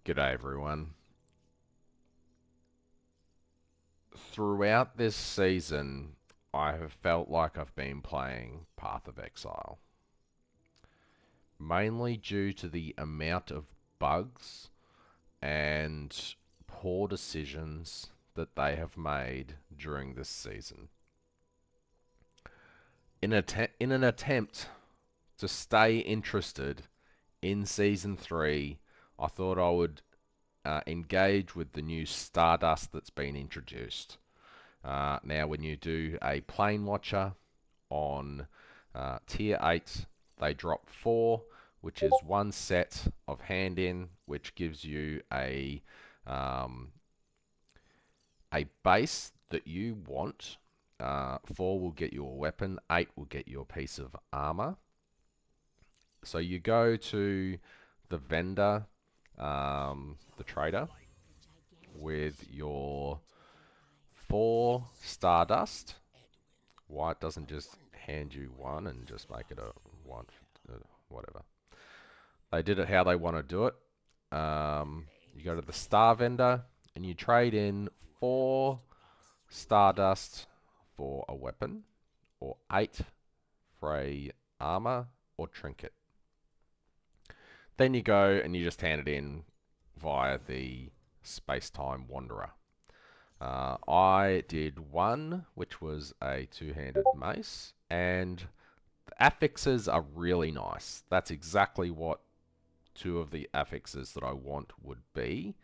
G'day everyone. Throughout this season, I have felt like I've been playing Path of Exile. Mainly due to the amount of bugs and poor decisions that they have made during this season. In an attempt to stay interested in Season 3, I thought I would engage with the new Stardust that's been introduced. Now, when you do a Plane Watcher on Tier 8, they drop 4, which is one set of hand-in, which gives you a base that you want. 4 will get you a weapon, 8 will get you a piece of armor. So you go to the vendor, the trader, with your 4 Stardust. Why it doesn't just hand you 1 and just make it a 1, whatever. They did it how they want to do it. You go to the star vendor and you trade in 4 Stardust for a weapon, or 8 for a armor or trinket. Then you go and you just hand it in via the Space-Time Wanderer. I did 1, which was a 2-handed mace, and the affixes are really nice. That's exactly what 2 of the affixes that I want would be.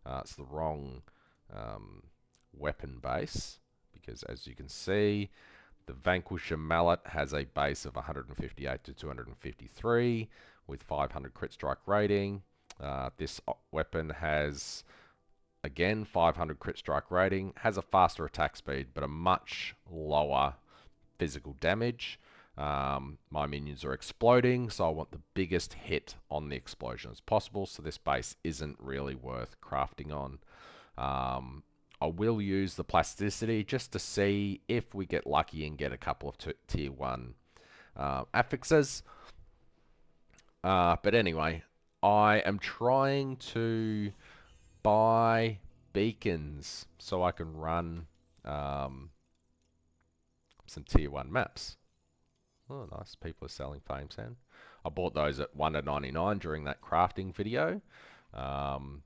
It's the wrong weapon base, because as you can see, the Vanquisher Mallet has a base of 158 to 253 with 500 crit strike rating. This weapon has, again, 500 crit strike rating, has a faster attack speed, but a much lower physical damage. My minions are exploding, so I want the biggest hit on the explosion as possible, so this base isn't really worth crafting on. I will use the plasticity just to see if we get lucky and get a couple of tier 1 affixes. But anyway, I am trying to buy beacons so I can run some tier 1 maps. Oh, nice. People are selling Fame Sand. I bought those at $1.99 during that crafting video. And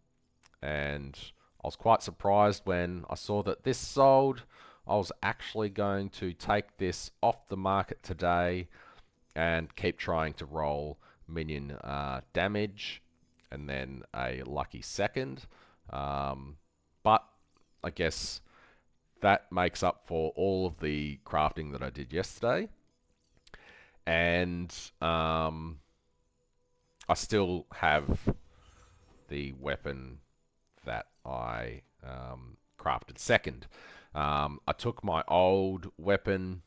I was quite surprised when I saw that this sold. I was actually going to take this off the market today and keep trying to roll minion damage and then a lucky second. But I guess that makes up for all of the crafting that I did yesterday. And I still have the weapon that I crafted second. I took my old weapon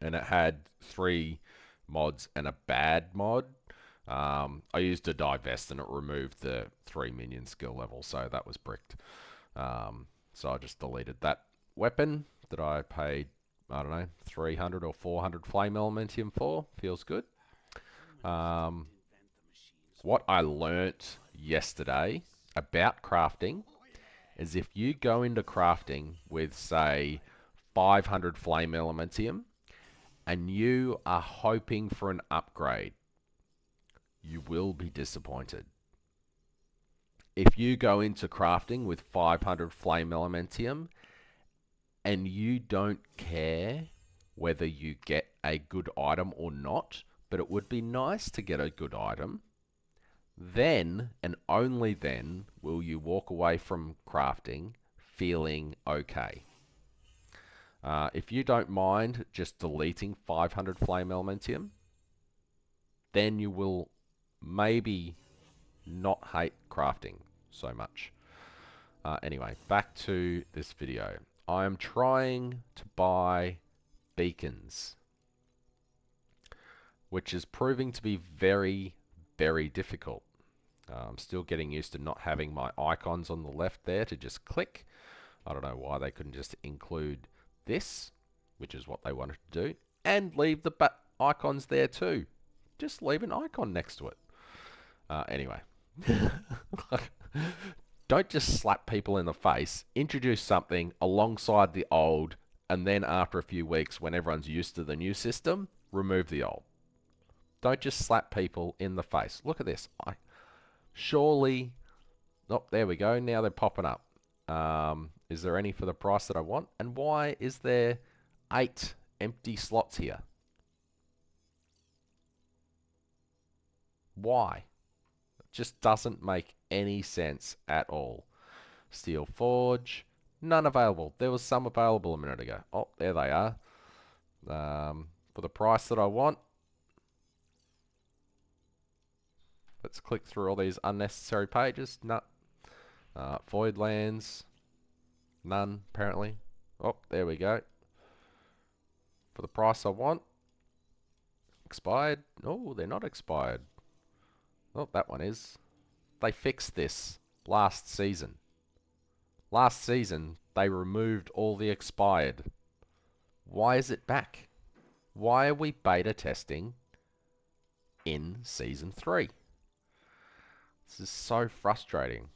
and it had 3 mods and a bad mod. I used a divest and it removed the 3 minion skill level, so that was bricked. So I just deleted that weapon that I paid, I don't know, 300 or 400 flame elementium for. Feels good. What I learnt yesterday about crafting is if you go into crafting with, say, 500 flame elementium and you are hoping for an upgrade, you will be disappointed. If you go into crafting with 500 flame elementium and you don't care whether you get a good item or not, but it would be nice to get a good item, then and only then will you walk away from crafting feeling okay. If you don't mind just deleting 500 flame elementium, then you will maybe not hate crafting so much. Anyway, back to this video. I am trying to buy beacons, which is proving to be very, very difficult. I'm still getting used to not having my icons on the left there to just click. I don't know why they couldn't just include this, which is what they wanted to do, and leave the icons there too. Just leave an icon next to it. Anyway, Don't just slap people in the face. Introduce something alongside the old, and then after a few weeks, when everyone's used to the new system, remove the old. Don't just slap people in the face. Look at this. Surely, oh, there we go. Now they're popping up. Is there any for the price that I want? And why is there 8 empty slots here? Why? It just doesn't make any sense at all. Steel Forge, none available. There was some available a minute ago. Oh, there they are. For the price that I want. Let's click through all these unnecessary pages. No. Void Lands, none apparently. Oh, there we go. For the price I want. Expired. Oh, they're not expired. Oh, that one is. They fixed this last season. Last season, they removed all the expired. Why is it back? Why are we beta testing in Season 3? This is so frustrating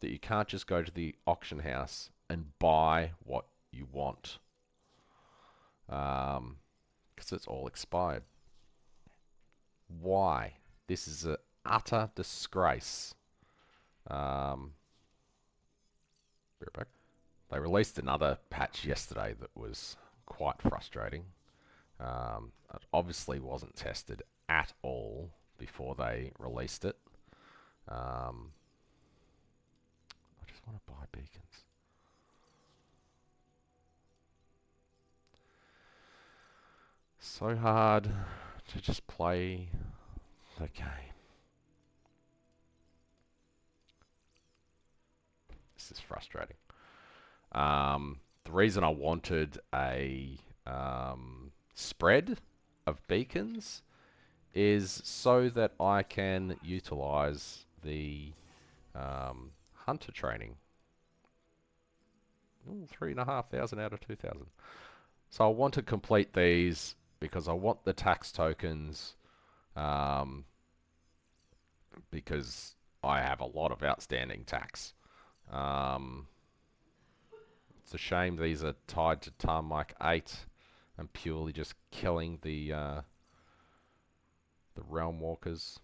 that you can't just go to the auction house and buy what you want. Because it's all expired. Why? This is an utter disgrace. Be right back. They released another patch yesterday that was quite frustrating. It obviously wasn't tested at all before they released it. I just want to buy beacons. So hard to just play the game. This is frustrating. The reason I wanted a spread of beacons is so that I can utilize the hunter training. Ooh, 3,500 out of 2,000. So I want to complete these because I want the tax tokens, because I have a lot of outstanding tax. It's a shame these are tied to Tarmac 8 and purely just killing the Realm Walkers.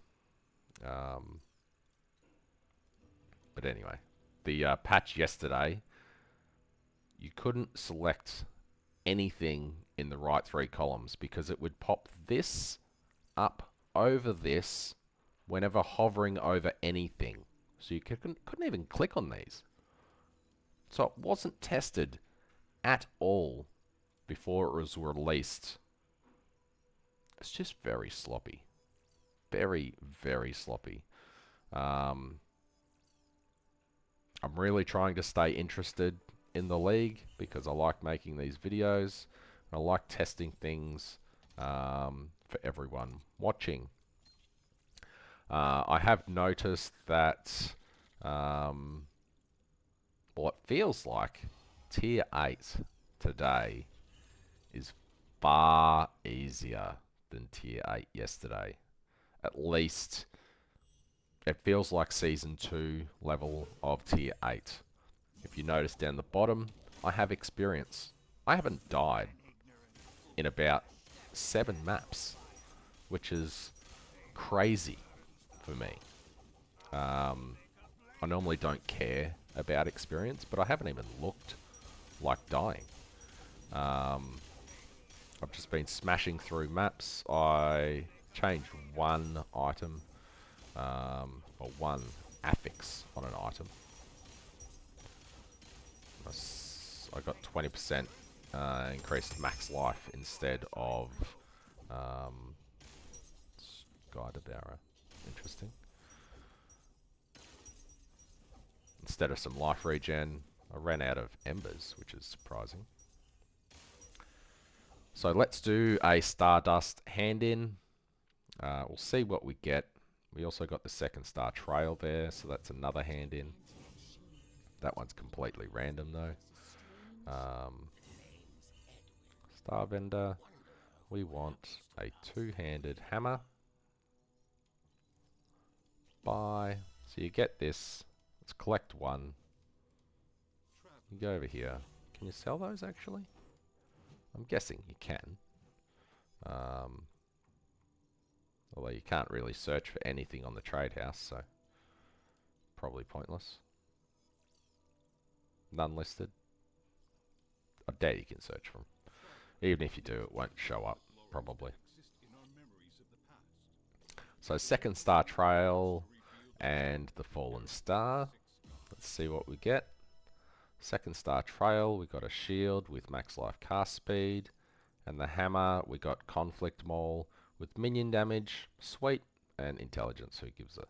But anyway, the patch yesterday, you couldn't select anything in the right 3 columns because it would pop this up over this whenever hovering over anything. So you couldn't even click on these. So it wasn't tested at all before it was released. It's just very sloppy. Very, very sloppy. I'm really trying to stay interested in the league because I like making these videos. I like testing things for everyone watching. I have noticed that, well, it feels like Tier 8 today is far easier than Tier 8 yesterday. At least it feels like Season 2 level of Tier 8. If you notice down the bottom, I have experience. I haven't died in about 7 maps, which is crazy for me. I normally don't care about experience, but I haven't even looked like dying. I've just been smashing through maps. I changed one item, or one affix on an item. I got 20% increased max life instead of Sky Devourer. Interesting. Instead of some life regen, I ran out of embers, which is surprising. So let's do a Stardust hand-in. We'll see what we get. We also got the second star trail there, so that's another hand-in. That one's completely random though. Star Vendor. We want a 2-handed hammer. Buy So you get this. Let's collect one. You go over here. Can you sell those actually? I'm guessing you can. Although you can't really search for anything on the trade house, so probably pointless. None listed. I doubt you can search for them. Even if you do, it won't show up, probably. So second star trail and the fallen star. Let's see what we get. Second star trail, we got a shield with max life cast speed. And the hammer, we got conflict maul with minion damage, sweet, and intelligence, who gives it.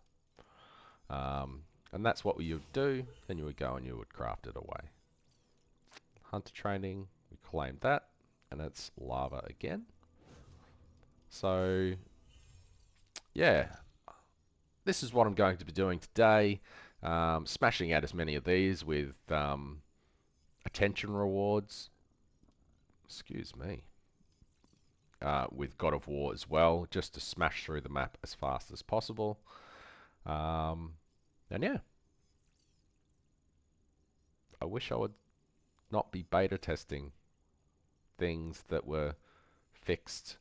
And that's what you would do. Then you would go and you would craft it away. Hunter training, we claimed that, and it's lava again. So, yeah, this is what I'm going to be doing today. Smashing out as many of these with attention rewards. Excuse me. With God of War as well, just to smash through the map as fast as possible. And yeah, I wish I would not be beta testing things that were fixed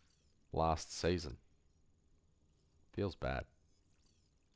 last season. Feels bad.